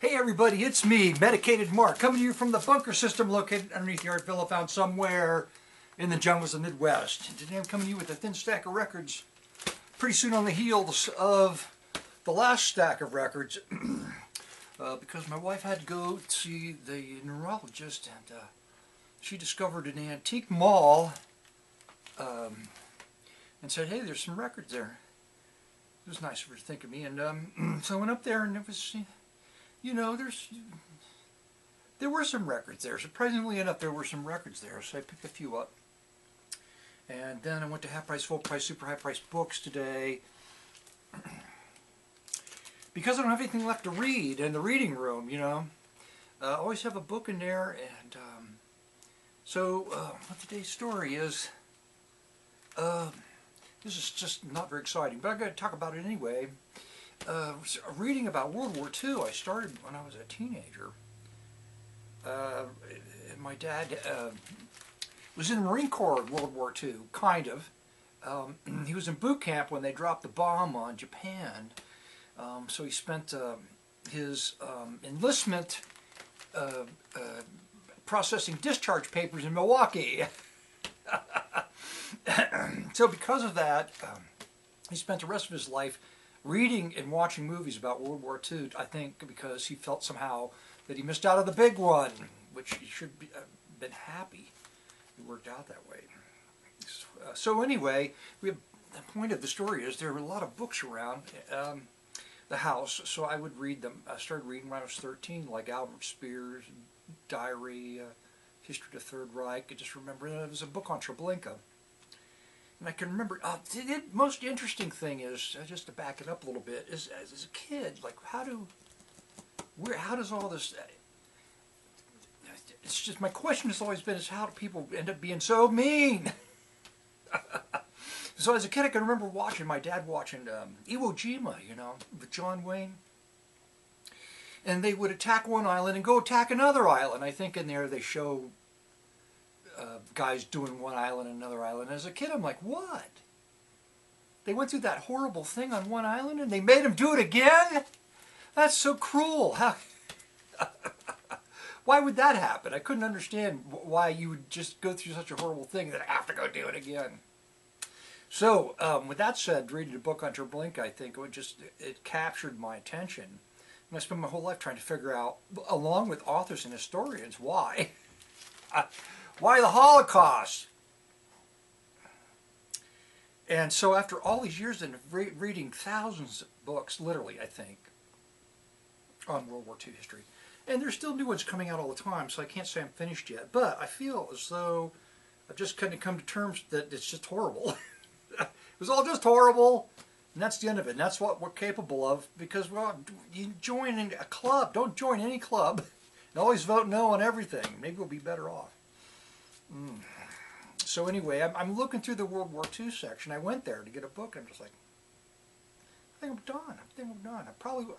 Hey everybody, it's me, Medicated Mark, coming to you from the bunker system located underneath the art villa found somewhere in the jungles of the Midwest. And today I'm coming to you with a thin stack of records, pretty soon on the heels of the last stack of records, because my wife had to go see the neurologist, and she discovered an antique mall and said, hey, there's some records there. It was nice of her to think of me, and so I went up there, and it was, you know, there were some records there. Surprisingly enough, there were some records there, so I picked a few up. And then I went to half price, full price, super high price books today. Because I don't have anything left to read in the reading room, you know. I always have a book in there, and so what today's story is, this is just not very exciting, but I'm going to talk about it anyway. Reading about World War II, I started when I was a teenager. My dad was in the Marine Corps in World War II, kind of. He was in boot camp when they dropped the bomb on Japan. So he spent his enlistment processing discharge papers in Milwaukee. So because of that, he spent the rest of his life reading and watching movies about World War II, I think because he felt somehow that he missed out on the big one, which he should be been happy it worked out that way. So anyway, the point of the story is there were a lot of books around the house, so I would read them. I started reading when I was 13, like Albert Speer's diary, History of the Third Reich. I just remember there was a book on Treblinka. And I can remember, the most interesting thing is, just to back it up a little bit, is as a kid, like how does all this, it's just, my question has always been, is how do people end up being so mean? So as a kid I can remember my dad watching Iwo Jima, you know, with John Wayne. And they would attack one island and go attack another island. I think in there they show guys doing one island and another island. As a kid, I'm like, what? They went through that horrible thing on one island and they made them do it again? That's so cruel. How? Why would that happen? I couldn't understand why you would just go through such a horrible thing that I have to go do it again. So, with that said, reading a book on Treblinka, I think it captured my attention. And I spent my whole life trying to figure out, along with authors and historians, why. Why the Holocaust? And so after all these years of reading thousands of books, literally I think, on World War II history, and there's still new ones coming out all the time, so I can't say I'm finished yet, but I feel as though I've just kind of come to terms that it's just horrible. It was all just horrible, and that's the end of it, and that's what we're capable of, because, well, you join in a club, don't join any club, and always vote no on everything. Maybe we'll be better off. So anyway, I'm looking through the World War II section. I went there to get a book. I'm just like, I think I'm done.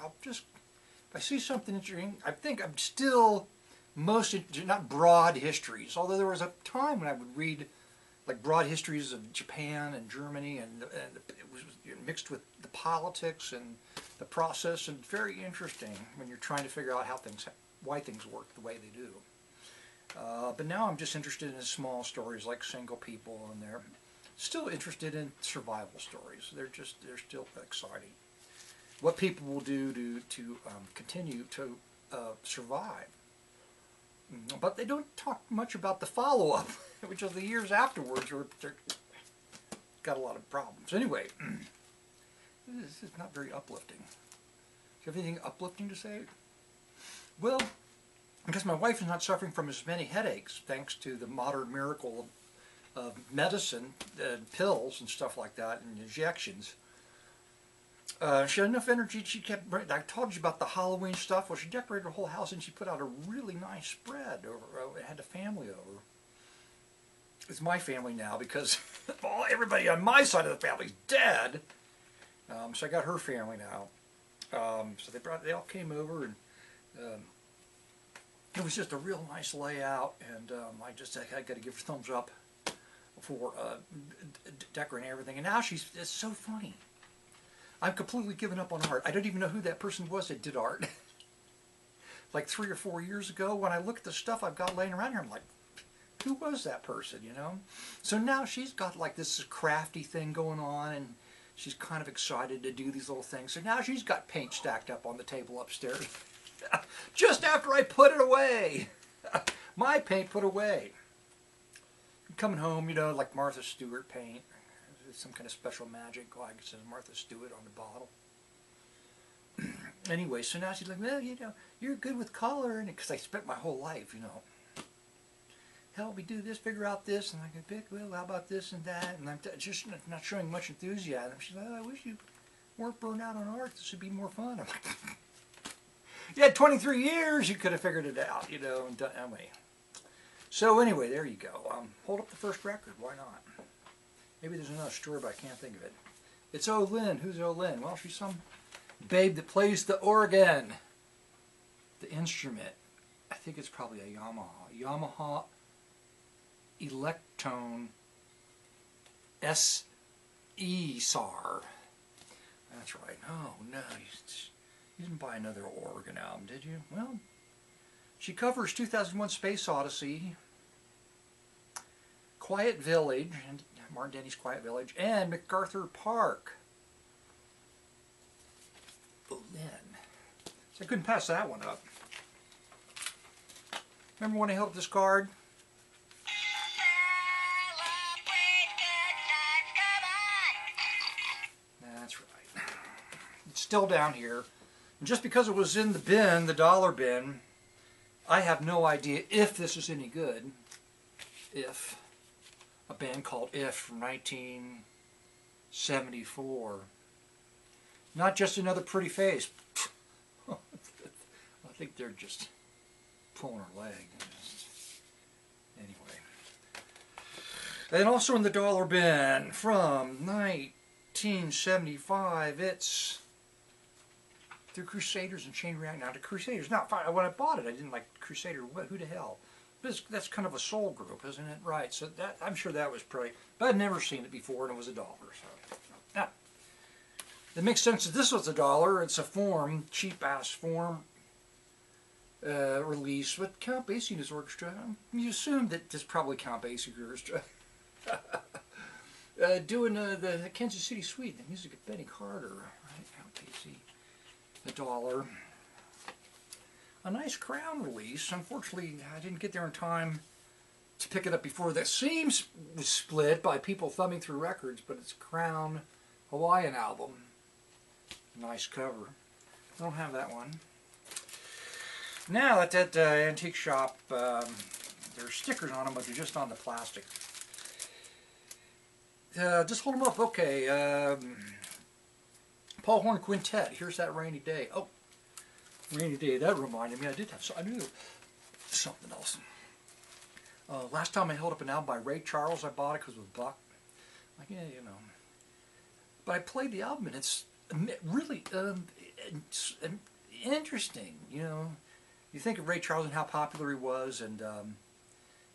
I'll just, if I see something interesting, I think I'm still not broad histories. Although there was a time when I would read like broad histories of Japan and Germany, and it was mixed with the politics and the process, and very interesting when you're trying to figure out why things work the way they do. But now I'm just interested in small stories like Single People, and they're still interested in survival stories. They're still exciting. What people will do to continue to survive. But they don't talk much about the follow-up, which are the years afterwards, where they've got a lot of problems. Anyway, this is not very uplifting. Do you have anything uplifting to say? Well, because my wife is not suffering from as many headaches, thanks to the modern miracle of medicine, pills and stuff like that, and injections. She had enough energy. I told you about the Halloween stuff. Well, she decorated her whole house, and she put out a really nice spread. It had the family over. It's my family now, because everybody on my side of the family is dead. So I got her family now. So they all came over, and it was just a real nice layout, and I got to give her a thumbs up for decorating everything. And now it's so funny. I've completely given up on art. I don't even know who that person was that did art. like 3 or 4 years ago. When I look at the stuff I've got laying around here, I'm like, who was that person, you know? So now she's got like this crafty thing going on, and she's kind of excited to do these little things. So now she's got paint stacked up on the table upstairs. Just after I put it away. My paint put away. Coming home, you know, like Martha Stewart paint. Some kind of special magic, like it says Martha Stewart on the bottle. Anyway, so now she's like, well, you know, you're good with color, and because I spent my whole life, you know, help me do this, figure out this, and I go, pick, well, how about this and that, and I'm just not showing much enthusiasm. She's like, oh, I wish you weren't burned out on art. This would be more fun. I'm like, you had 23 years, you could have figured it out, you know, and done anyway. So anyway, there you go. Hold up the first record. Why not? Maybe there's another story, but I can't think of it. It's Olin. Who's Olin? Well, she's some babe that plays the organ, the instrument. I think it's probably a Yamaha Electone SE SAR. That's right. Oh no, you didn't buy another organ album, did you? Well, she covers 2001 Space Odyssey, Quiet Village, and Martin Denny's Quiet Village, and MacArthur Park. Lynn. So I couldn't pass that one up. Remember when I held up this card? That's right. It's still down here. And just because it was in the bin, the dollar bin, I have no idea if this is any good. If. A band called If from 1974. Not just another pretty face. I think they're just pulling her leg. Anyway. And also in the dollar bin from 1975, it's The Crusaders and Chain Reaction. Now, the Crusaders, now, when I bought it, I didn't like Crusader. Who the hell? That's kind of a soul group, isn't it? Right. So that, I'm sure that was pretty. But I'd never seen it before, and it was $1. So now, it makes sense that this was $1. It's a form, cheap-ass form release with Count Basie and his orchestra. You assume that this is probably Count Basie orchestra doing the Kansas City Suite, the music of Benny Carter. Right, Count Basie, $1. A nice Crown release. Unfortunately, I didn't get there in time to pick it up before the seams was split by people thumbing through records, but it's a Crown Hawaiian album. Nice cover. I don't have that one. Now at that antique shop, there's stickers on them, but they're just on the plastic. Just hold them up. Okay. Paul Horn Quintet. Here's That Rainy Day. Oh. Rainy Day, that reminded me, I knew something else. Last time I held up an album by Ray Charles, I bought it because it was $1. Like, yeah, you know. But I played the album, and it's really interesting, you know. You think of Ray Charles and how popular he was, and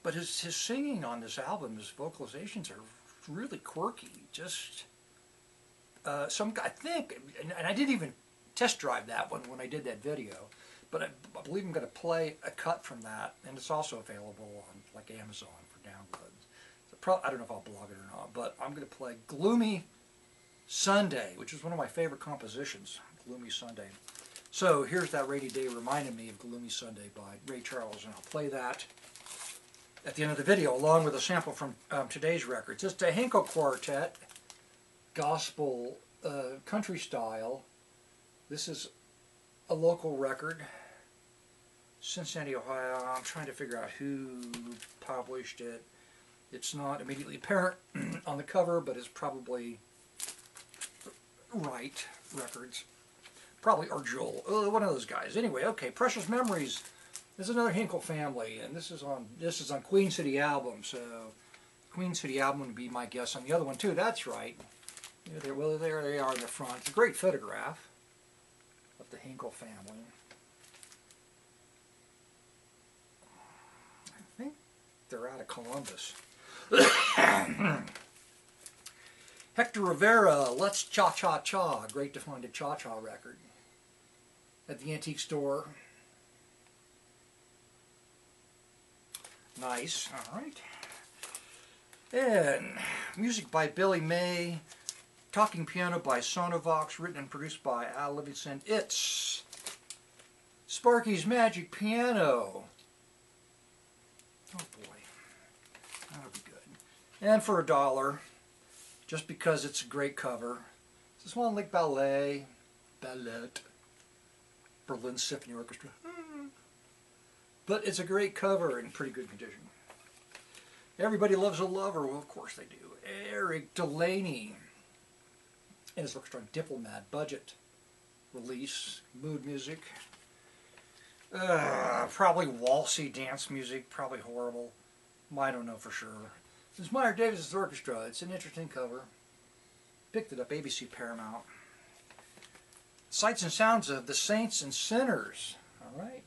but his singing on this album, his vocalizations are really quirky. Just some guy, I think, and I didn't even test drive that one when I did that video, but I believe I'm going to play a cut from that, and it's also available on like Amazon for downloads. So I don't know if I'll blog it or not, but I'm going to play Gloomy Sunday, which is one of my favorite compositions, Gloomy Sunday. So here's That Rainy Day reminding me of Gloomy Sunday by Ray Charles, and I'll play that at the end of the video along with a sample from today's records. It's a Hinkle Quartet, gospel, country style. This is a local record, Cincinnati, Ohio. I'm trying to figure out who published it. It's not immediately apparent on the cover, but it's probably Right Records. Probably, or Joel, one of those guys. Anyway, okay, Precious Memories. There's another Hinkle family, and this is on Queen City Album. So Queen City Album would be my guess on the other one too. That's right. Well, there they are in the front. It's a great photograph of the Hinkle family. I think they're out of Columbus. Hector Rivera, Let's Cha Cha Cha, great to find a cha-cha record at the antique store. Nice. All right. And music by Billy May. Talking piano by Sonovox. Written and produced by Al Livingston. It's Sparky's Magic Piano. Oh boy. That'll be good. And for $1, just because it's a great cover. This is Swan Lake Ballet. Berlin Symphony Orchestra. But it's a great cover in pretty good condition. Everybody Loves a Lover. Well, of course they do. Eric Delaney. And his orchestra, Diplomat. Budget. Release. Mood music. Probably waltzy dance music. Probably horrible. I don't know for sure. This is Meyer Davis' orchestra. It's an interesting cover. Picked it up. ABC Paramount. Sights and Sounds of the Saints and Sinners. All right.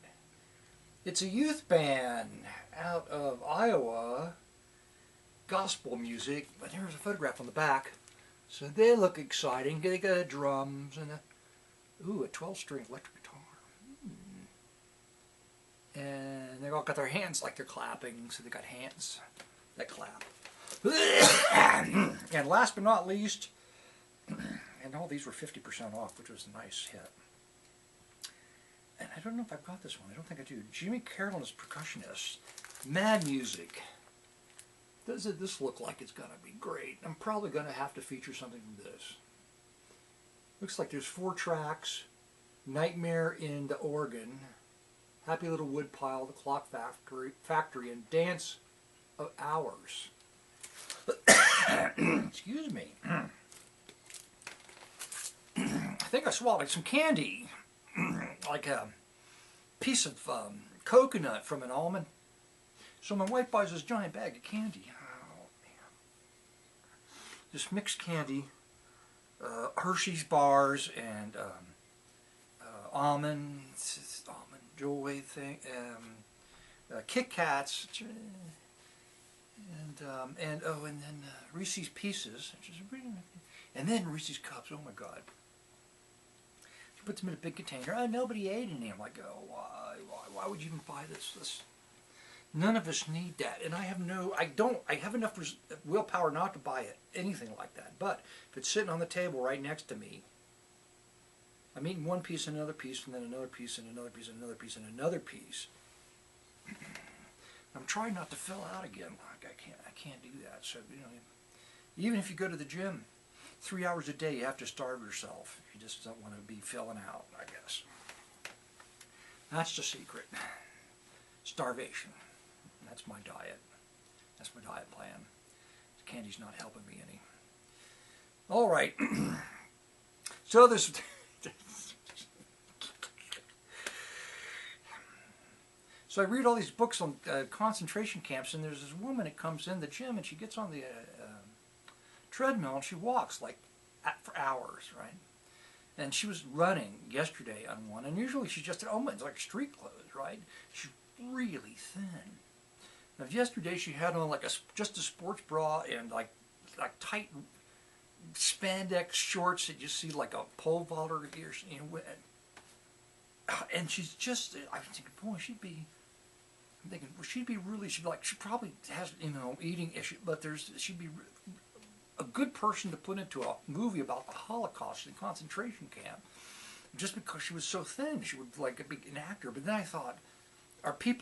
It's a youth band out of Iowa. Gospel music. But here's a photograph on the back. So they look exciting. They got drums and a 12-string electric guitar. And they all got their hands like they're clapping. So they got hands that clap. And last but not least, and all these were 50% off, which was a nice hit. And I don't know if I've got this one. I don't think I do. Jimmy Carroll is percussionist. Mad Music. Does this look like it's going to be great? I'm probably going to have to feature something from this. Looks like there's 4 tracks. Nightmare in the Organ. Happy Little Woodpile, The Clock Factory, and Dance of Hours. Excuse me. I think I swallowed some candy. Like a piece of coconut from an almond. So my wife buys this giant bag of candy. Oh, man. This mixed candy, Hershey's bars and almond joy thing, Kit Kats, and then Reese's Pieces, which is really, and then Reese's Cups. Oh my God. She puts them in a big container. Oh, nobody ate any. I'm like, oh, why would you even buy this? None of us need that, and I have enough willpower not to buy it, anything like that. But if it's sitting on the table right next to me, I'm eating one piece and another piece, and then another piece and another piece and another piece and another piece. I'm trying not to fill out again. Like I can't do that. So even if you go to the gym 3 hours a day, you have to starve yourself. You just don't want to be filling out, I guess. That's the secret. Starvation. That's my diet. That's my diet plan. The candy's not helping me any. All right. So there's... So I read all these books on concentration camps, and there's this woman that comes in the gym, and she gets on the treadmill, and she walks like for hours, right? And she was running yesterday on one, and usually she's just, it's like street clothes, right? She's really thin. Now yesterday she had on like just a sports bra and like tight spandex shorts that you see like a pole vaulter, and she's just, I was thinking, boy, she'd be really, she probably has, eating issue, but she'd be a good person to put into a movie about the Holocaust and concentration camp, just because she was so thin. She would like be an actor. But then I thought,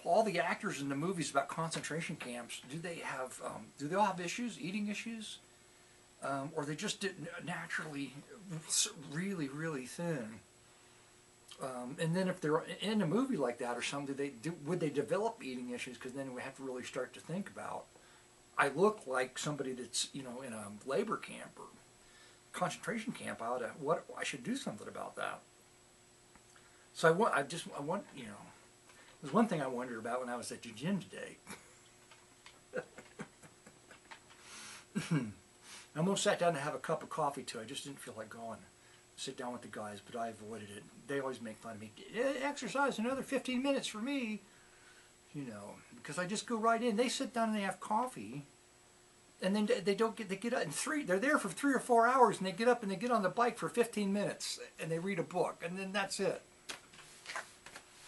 all the actors in the movies about concentration camps, do they all have issues, eating issues, or they just did naturally really, really thin? And then if they're in a movie like that or something, would they develop eating issues? Because then we have to really start to think about, I look like somebody that's, in a labor camp or concentration camp. I should do something about that. So there's one thing I wondered about when I was at the gym today. I almost sat down to have a cup of coffee too. I just didn't feel like going. Sit down with the guys, but I avoided it. They always make fun of me. Exercise another 15 minutes for me, because I just go right in. They sit down and they have coffee, and then they get up they're there for 3 or 4 hours, and they get up and they get on the bike for 15 minutes and they read a book, and then that's it.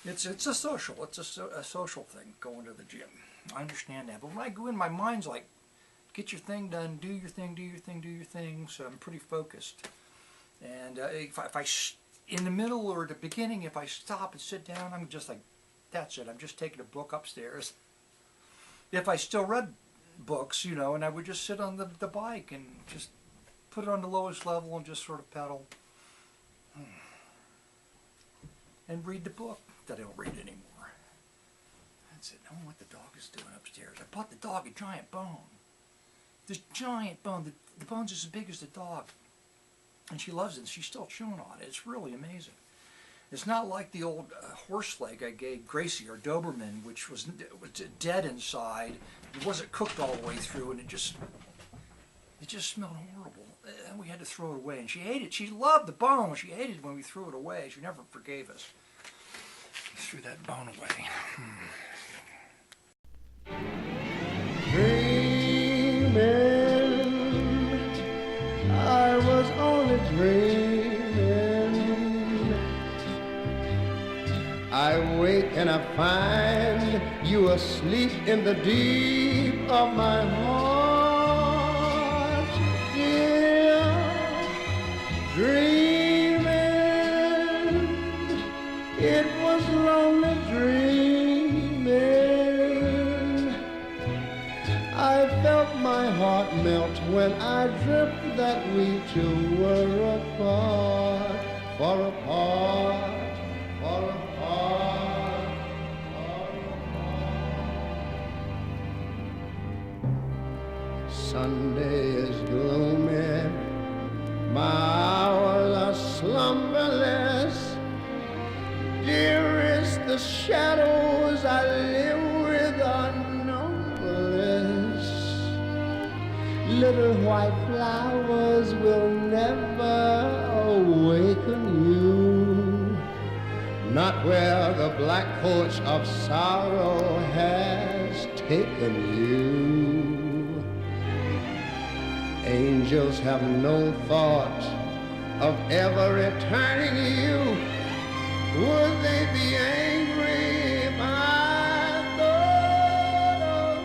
It's a social thing, going to the gym. I understand that. But when I go in, my mind's like, get your thing done, do your thing, do your thing, do your thing. So I'm pretty focused. And in the middle or at the beginning, if I stop and sit down, I'm just like, that's it. I'm just taking a book upstairs. If I still read books, you know, and I would just sit on the bike and just put it on the lowest level and just sort of pedal and read the book that I don't read anymore. That's it. I don't know what the dog is doing upstairs. I bought the dog a giant bone. This giant bone. The bone's as big as the dog. And she loves it. And she's still chewing on it. It's really amazing. It's not like the old horse leg I gave Gracie, or Doberman, which was dead inside. It wasn't cooked all the way through, and it just smelled horrible. And we had to throw it away. And she hated it. She loved the bone. She hated it when we threw it away. She never forgave us. We threw that bone away. Dreaming, I was only dreaming. I wake and I find you asleep in the deep of my heart, dear. Dreaming, it was lonely dreaming. I felt my heart melt when I dreamt that we two were apart, far apart, far apart, far apart. Sunday is gloomy, my hours are slumberless. Dearest, the shadows I live with are numberless. Little white flowers will never awaken you, not where the black coach of sorrow has taken you. Angels have no thought of ever returning you. Would they be angry if I thought of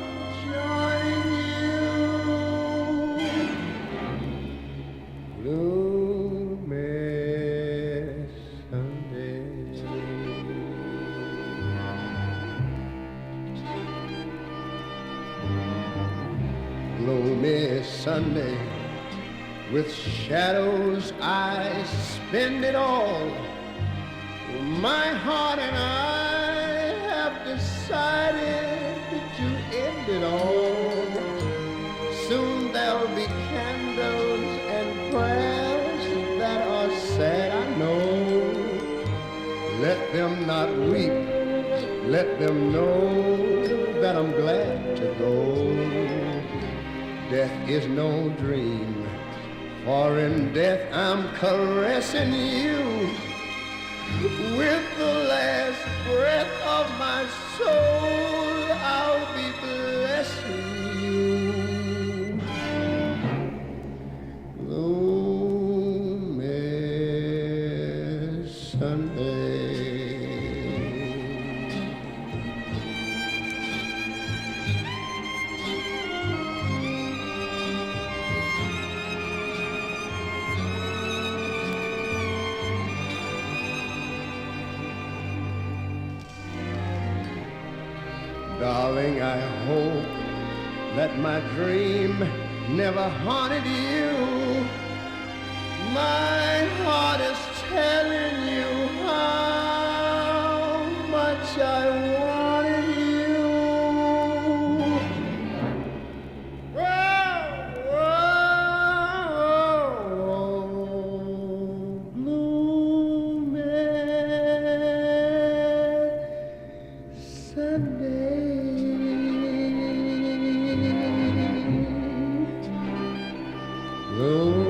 joining you? Gloomy Sunday, gloomy Sunday, with shadows I spend it all. My heart and I have decided to end it all. Soon there'll be candles and prayers that are sad, I know. Let them not weep, let them know that I'm glad to go. Death is no dream, for in death I'm caressing you. With the last breath of my soul, I'll be blessing you. Gloomy Sunday. Darling, I hope that my dream never haunted you. My heart is telling you how much I wanted you. Whoa, whoa, gloomy Sunday. Oh.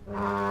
Thank